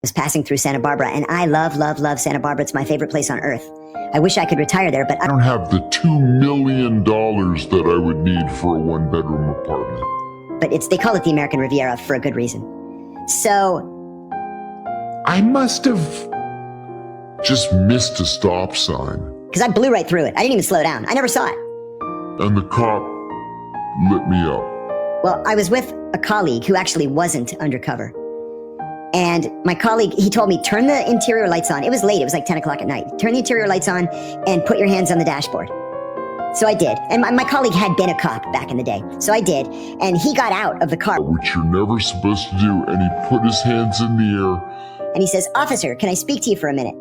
was passing through Santa Barbara, and I love, love, love Santa Barbara. It's my favorite place on earth. I wish I could retire there, but I don't have the $2 million that I would need for a one-bedroom apartment. But they call it the American Riviera for a good reason. So I must have just missed a stop sign. Because I blew right through it. I didn't even slow down. I never saw it. And the cop lit me up. Well, I was with a colleague who actually wasn't undercover. And my colleague, he told me, turn the interior lights on. It was late. It was like 10 o'clock at night. Turn the interior lights on and put your hands on the dashboard. So I did. And my colleague had been a cop back in the day. So I did. And he got out of the car. Which you're never supposed to do. And he put his hands in the air. And he says, "Officer, can I speak to you for a minute?"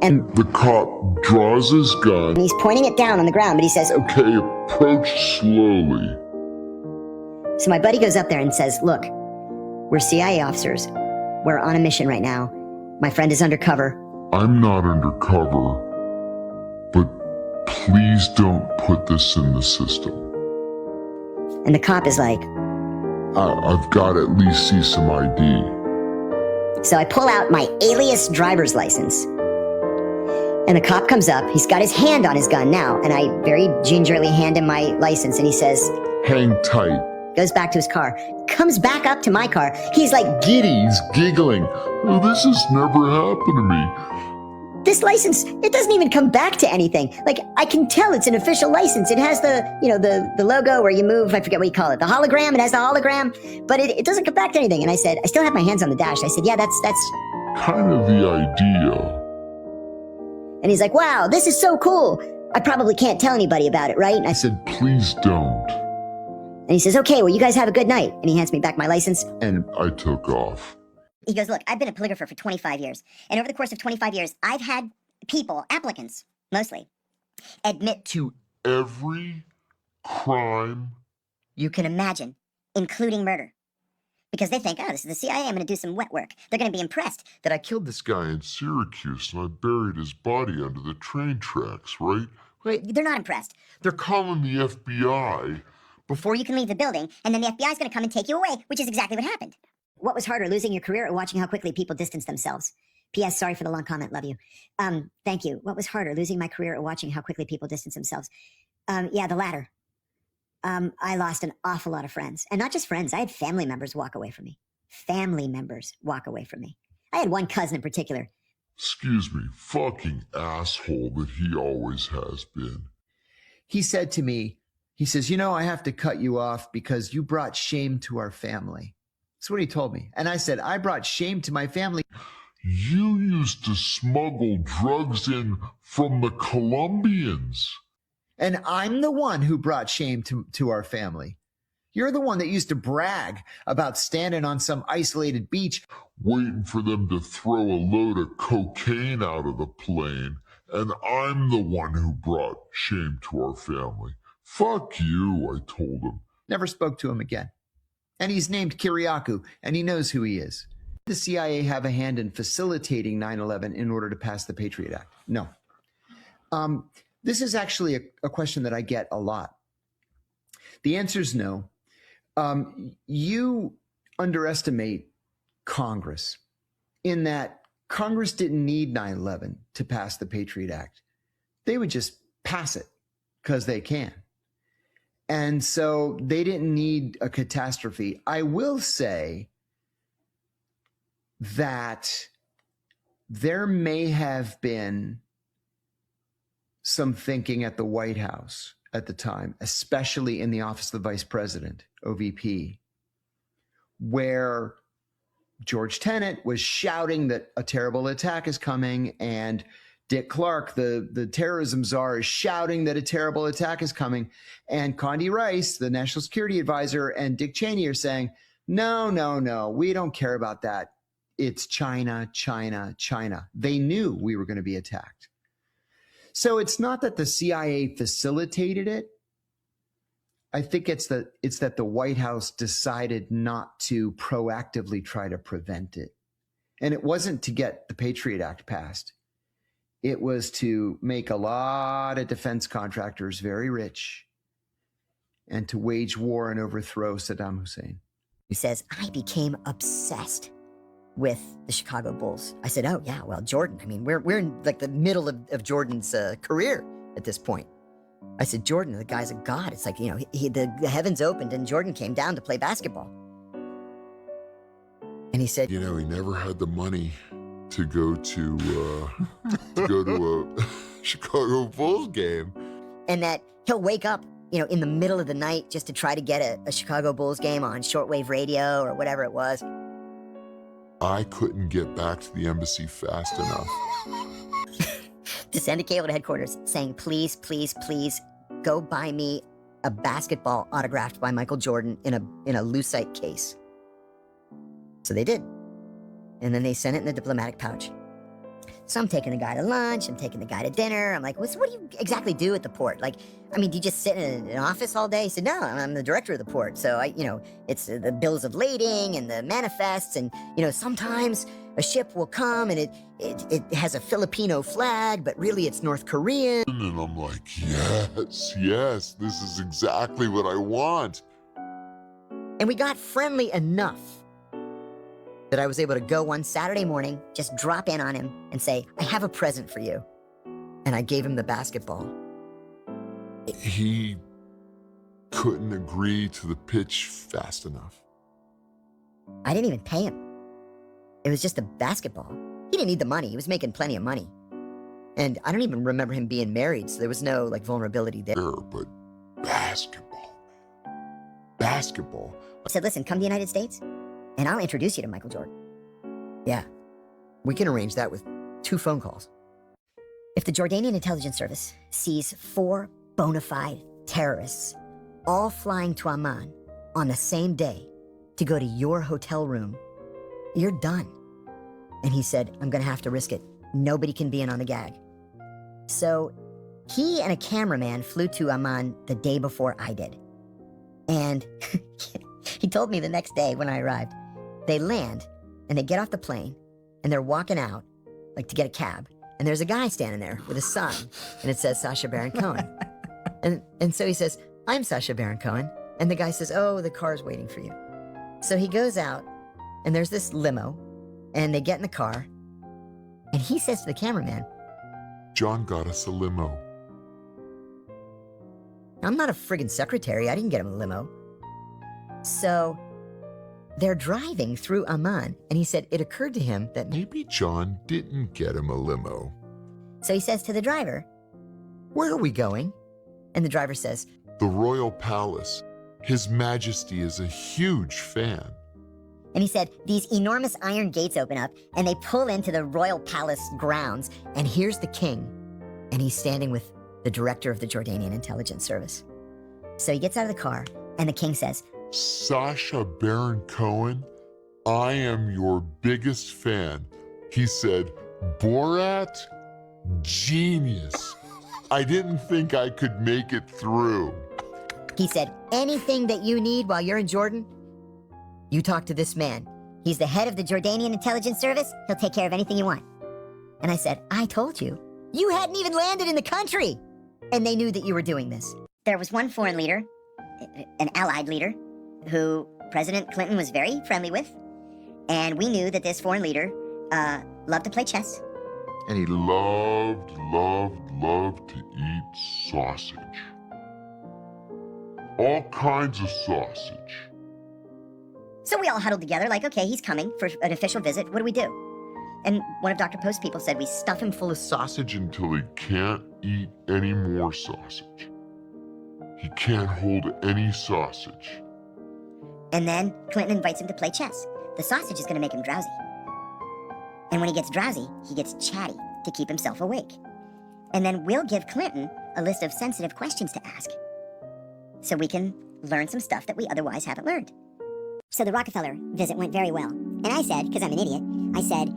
And the cop draws his gun. And he's pointing it down on the ground, but he says, "Okay, approach slowly." So my buddy goes up there and says, "Look, we're CIA officers. We're on a mission right now. My friend is undercover." I'm not undercover, but please don't put this in the system. And the cop is like, I've got to at least see some ID. So I pull out my alias driver's license. And the cop comes up. He's got his hand on his gun now. And I very gingerly hand him my license. And he says, "Hang tight." Goes back to his car. Comes back up to my car. He's like giddy. He's giggling. "Oh, this has never happened to me. This license, it doesn't even come back to anything. Like, I can tell it's an official license. It has the logo where you move, I forget what you call it, the hologram. It has the hologram, but it doesn't come back to anything." And I said, I still have my hands on the dash. I said, "Yeah, that's kind of the idea." And he's like, "Wow, this is so cool. I probably can't tell anybody about it, right?" And I said, "Please don't." And he says, "Okay, well, you guys have a good night." And he hands me back my license. And I took off. He goes, "Look, I've been a polygrapher for 25 years. And over the course of 25 years, I've had people, applicants, mostly, admit to every crime you can imagine, including murder. Because they think, oh, this is the CIA, I'm going to do some wet work. They're going to be impressed that I killed this guy in Syracuse and I buried his body under the train tracks, right? Wait, they're not impressed. They're calling the FBI. Before you can leave the building, and then the FBI is going to come and take you away, which is exactly what happened. What was harder, losing your career or watching how quickly people distance themselves? P.S. Sorry for the long comment. Love you. Thank you. What was harder, losing my career or watching how quickly people distance themselves? Yeah, the latter. I lost an awful lot of friends. And not just friends. I had family members walk away from me. Family members walk away from me. I had one cousin in particular. Excuse me, fucking asshole that he always has been. He said to me, he says, "You know, I have to cut you off because you brought shame to our family." That's what he told me. And I said, "I brought shame to my family." "You used to smuggle drugs in from the Colombians." "And I'm the one who brought shame to our family. You're the one that used to brag about standing on some isolated beach waiting for them to throw a load of cocaine out of the plane. And I'm the one who brought shame to our family. Fuck you," I told him. Never spoke to him again. And he's named Kiriakou, and he knows who he is. Did the CIA have a hand in facilitating 9/11 in order to pass the Patriot Act? No. This is actually a question that I get a lot. The answer is no. You underestimate Congress in that Congress didn't need 9/11 to pass the Patriot Act. They would just pass it because they can. And so they didn't need a catastrophe. I will say that there may have been some thinking at the White House at the time, especially in the office of the vice president, OVP, where George Tenet was shouting that a terrible attack is coming, and Dick Clark, the terrorism czar, is shouting that a terrible attack is coming. And Condi Rice, the national security advisor, and Dick Cheney are saying, no, we don't care about that. It's China, China, China. They knew we were going to be attacked. So it's not that the CIA facilitated it. I think it's that the White House decided not to proactively try to prevent it. And it wasn't to get the Patriot Act passed. It was to make a lot of defense contractors very rich and to wage war and overthrow Saddam Hussein. He says, I became obsessed with the Chicago Bulls. I said, oh yeah, well, Jordan, I mean, we're in like the middle of Jordan's career at this point. I said, Jordan, the guy's a god. It's like, the heavens opened and Jordan came down to play basketball. And he said, He never had the money to go to a Chicago Bulls game. and that he'll wake up, in the middle of the night just to try to get a Chicago Bulls game on shortwave radio or whatever it was. I couldn't get back to the embassy fast enough. To send a cable to headquarters saying, please, please, please go buy me a basketball autographed by Michael Jordan in a lucite case. So they did. And then they sent it in the diplomatic pouch. So I'm taking the guy to lunch, I'm taking the guy to dinner. I'm like, what do you exactly do at the port? Like, do you just sit in an office all day? He said, no, I'm the director of the port. So it's the bills of lading and the manifests. And, sometimes a ship will come and it has a Filipino flag, but really it's North Korean. And I'm like, yes, this is exactly what I want. And we got friendly enough that I was able to go one Saturday morning, just drop in on him and say, I have a present for you. And I gave him the basketball. He couldn't agree to the pitch fast enough. I didn't even pay him. It was just a basketball. He didn't need the money. He was making plenty of money. And I don't even remember him being married, so there was no vulnerability there. Sure, but basketball. Basketball. I said, listen, come to the United States and I'll introduce you to Michael Jordan. Yeah, we can arrange that with 2 phone calls. If the Jordanian intelligence service sees 4 bona fide terrorists all flying to Amman on the same day to go to your hotel room, you're done. And he said, I'm gonna have to risk it. Nobody can be in on the gag. So he and a cameraman flew to Amman the day before I did. And he told me the next day when I arrived, they land and they get off the plane and they're walking out to get a cab. And there's a guy standing there with a sign and it says Sacha Baron Cohen. and so he says, I'm Sacha Baron Cohen. And the guy says, oh, the car's waiting for you. So he goes out and there's this limo and they get in the car and he says to the cameraman, John got us a limo. I'm not a friggin' secretary. I didn't get him a limo. So they're driving through Amman and he said it occurred to him that Maybe John didn't get him a limo. So he says to the driver, where are we going? And the driver says, The Royal Palace. His Majesty is a huge fan. and he said, these enormous iron gates open up and they pull into the Royal Palace grounds and here's the king. And he's standing with the director of the Jordanian intelligence service. So he gets out of the car and the king says, Sacha Baron Cohen, I am your biggest fan. He said, Borat, genius. I didn't think I could make it through. he said, anything that you need while you're in Jordan, you talk to this man. He's the head of the Jordanian intelligence service. He'll take care of anything you want. And I said, I told you. You hadn't even landed in the country. And they knew that you were doing this. There was one foreign leader, an allied leader, who President Clinton was very friendly with. And we knew that this foreign leader loved to play chess. And he loved to eat sausage. All kinds of sausage. So we all huddled together like, okay, he's coming for an official visit. What do we do? And one of Dr. Post's people said, we stuff him full of Sausage until he can't eat any more sausage. He can't hold any sausage. And then Clinton invites him to play chess. The sausage is going to make him drowsy. And when he gets drowsy, he gets chatty to keep himself awake. And then we'll give Clinton a list of sensitive questions to ask so we can learn some stuff that we otherwise haven't learned. So the Rockefeller visit went very well. And I said, because I'm an idiot, I said,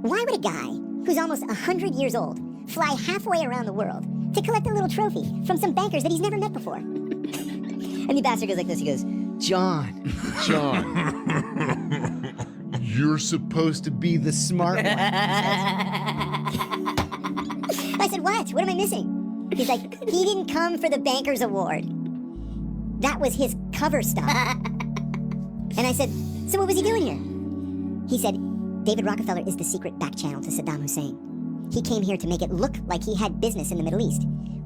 why would a guy who's almost 100 years old fly halfway around the world to collect a little trophy from some bankers that he's never met before? And the bastard goes like this, he goes, John, You're supposed to be the smart one. I said, what? What am I missing? He's like, he didn't come for the Bankers Award. That was his cover stuff. And I said, so what was he doing here? He said, David Rockefeller is the secret back channel to Saddam Hussein. He came here to make it look like he had business in the Middle East.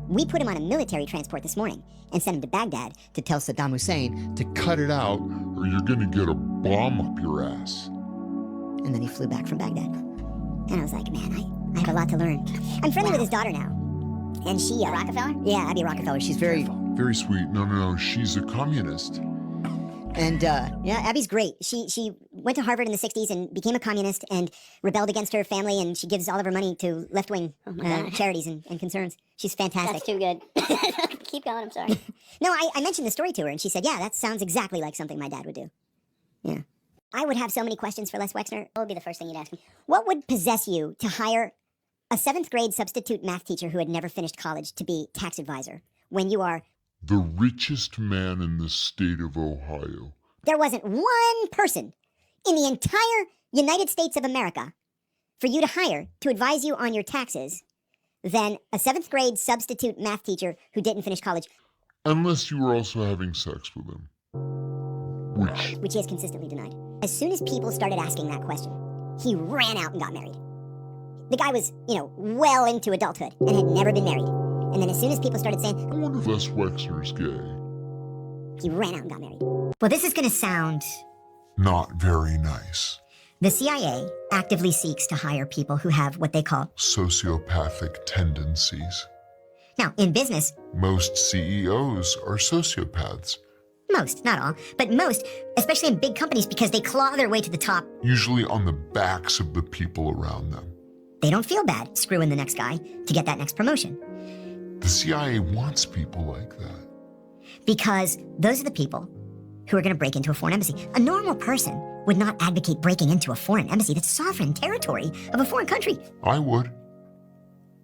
We put him on a military transport this morning and sent him to Baghdad To tell Saddam Hussein, to cut it out or you're gonna get a bomb up your ass. and then he flew back from Baghdad. And I was like, man, I have a lot to learn. I'm friendly with his daughter now. And she, Rockefeller? Yeah, Abby Rockefeller. she's very, Very sweet. No, she's a communist. and Yeah, Abby's great. She went to Harvard in the 60s and became a communist and rebelled against her family, and she gives all of her money to left-wing charities and concerns. She's fantastic. That's too good. Keep going, I'm sorry. No, I mentioned the story to her, and she said, yeah, that sounds exactly like something my dad would do. Yeah. I would have so many questions for Les Wexner. What would be the first thing you'd ask me? What would possess you to hire a 7th grade substitute math teacher who had never finished college to be tax advisor when you are... The richest man in the state of Ohio. There wasn't one person in the entire United States of America for you to hire to advise you on your taxes than a 7th grade substitute math teacher who didn't finish college, Unless you were also having sex with him. which he has consistently denied. As soon as people started asking that question, he ran out and got married. The guy was, well into adulthood and had never been married. And then as soon as people started saying, I wonder if Les Wexner's gay. he ran out and got married. Well, this is going to sound... Not very nice. The CIA actively seeks to hire people who have what they call... Sociopathic tendencies. Now, in business, Most CEOs are sociopaths, most, not all, but most, especially in big companies because they claw their way to the top. usually on the backs of the people around them. They don't feel bad screwing the next guy to get that next promotion The CIA wants people like that. because those are the people who are going to break into a foreign embassy. A normal person would not advocate breaking into a foreign embassy. That's sovereign territory of a foreign country. I would.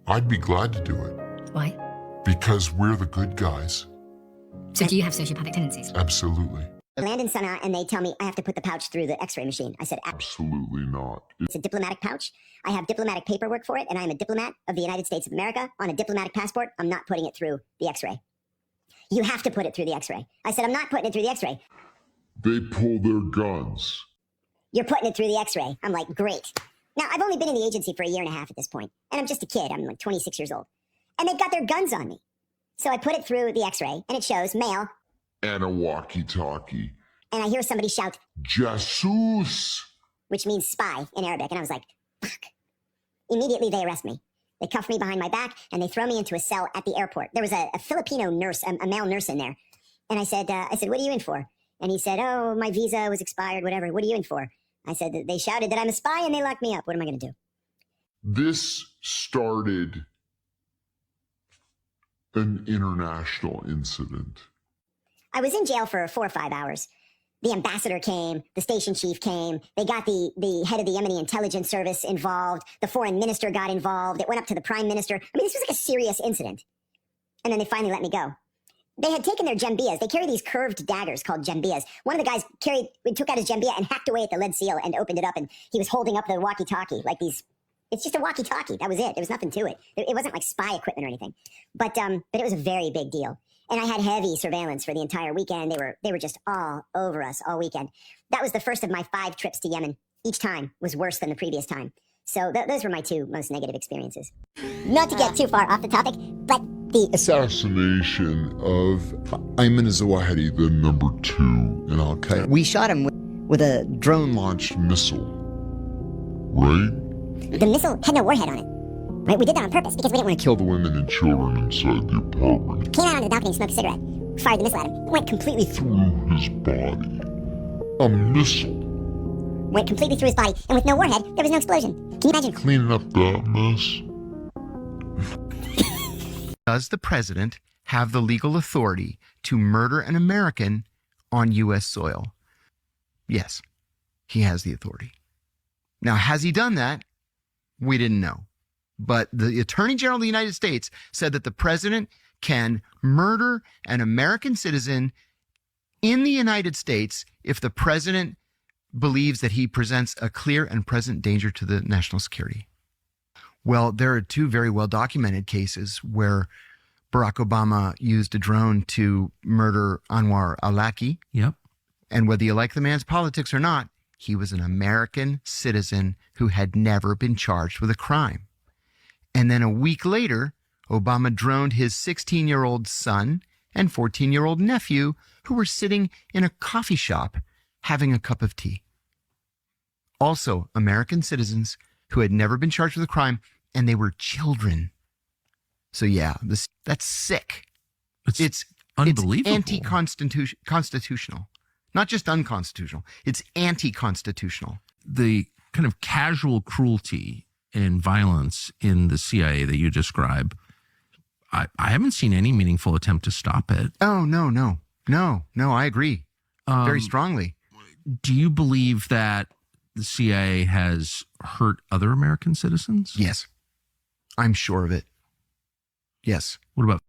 I'd be glad to do it Why? because we're the good guys. So do you have sociopathic tendencies? Absolutely. I land in Sana'a and they tell me I have to put the pouch through the x-ray machine. I said, Absolutely not. it's a diplomatic pouch. I have diplomatic paperwork for it, and I am a diplomat of the United States of America on a diplomatic passport. I'm not putting it through the x-ray. You have to put it through the x-ray. I said, I'm not putting it through the x-ray. They pull their guns. You're putting it through the x-ray. I'm like, great. Now, I've only been in the agency for a year and a half at this point, and I'm just a kid. I'm like 26 years old. And they've got their guns on me. So I put it through the x-ray, and it shows male, And a walkie-talkie. and I hear somebody shout, Jesus. which means spy in Arabic, and I was like, fuck. Immediately, they arrest me. They cuff me behind my back, and they throw me into a cell at the airport. There was a Filipino nurse, a male nurse in there. And I said, what are you in for? And he said, oh, my visa was expired, whatever. What are you in for? I said, they shouted that I'm a spy, and they locked me up. What am I going to do? This started an international incident. I was in jail for 4 or 5 hours. The ambassador came, the station chief came, they got the head of the Yemeni intelligence service involved, the foreign minister got involved, it went up to the prime minister. I mean, this was like a serious incident. And then they finally let me go. They had taken their djembiyas. They carry these curved daggers called djembiyas. One of the guys took out his djembiya and hacked away at the lead seal and opened it up, and he was holding up the walkie-talkie like these. It's just a walkie-talkie. That was it. There was nothing to it. It wasn't like spy equipment or anything. But it was a very big deal. And I had heavy surveillance for the entire weekend. They were just all over us all weekend. That was the first of my 5 trips to Yemen. Each time was worse than the previous time. So those were my 2 most negative experiences. Not to get too far off the topic, but the Assassination of Ayman Zawahiri, the number 2 in Al-Qaeda. we shot him with a drone Launched missile, right? the missile had no warhead on it. Right? We did that on purpose because we didn't want to Kill the women and children inside the apartment. came out onto the balcony and smoked a cigarette. Fired the missile at him. Went completely Through his body. A missile. went completely through his body, and with no warhead, there was no explosion. Can you imagine? Cleaning up that mess. Does the president have the legal authority to murder an American on U.S. soil? Yes, he has the authority. Now, has he done that? We didn't know. But the Attorney General of the United States said that the president can murder an American citizen in the United States if the president believes that he presents a clear and present danger to the national security. Well, there are 2 very well-documented cases where Barack Obama used a drone to murder Anwar al-Awlaki. Yep. And whether you like the man's politics or not, he was an American citizen who had never been charged with a crime. And then a week later, Obama droned his 16-year-old son and 14-year-old nephew who were sitting in a coffee shop having a cup of tea. Also, American citizens who had never been charged with a crime, and they were children. So yeah, that's sick. It's unbelievable. It's anti-constitutional. Not just unconstitutional. It's anti-constitutional. The kind of casual cruelty and violence in the CIA that you describe, I haven't seen any meaningful attempt to stop it. Oh, no, I agree very strongly. Do you believe that the CIA has hurt other American citizens? Yes. I'm sure of it. Yes. What about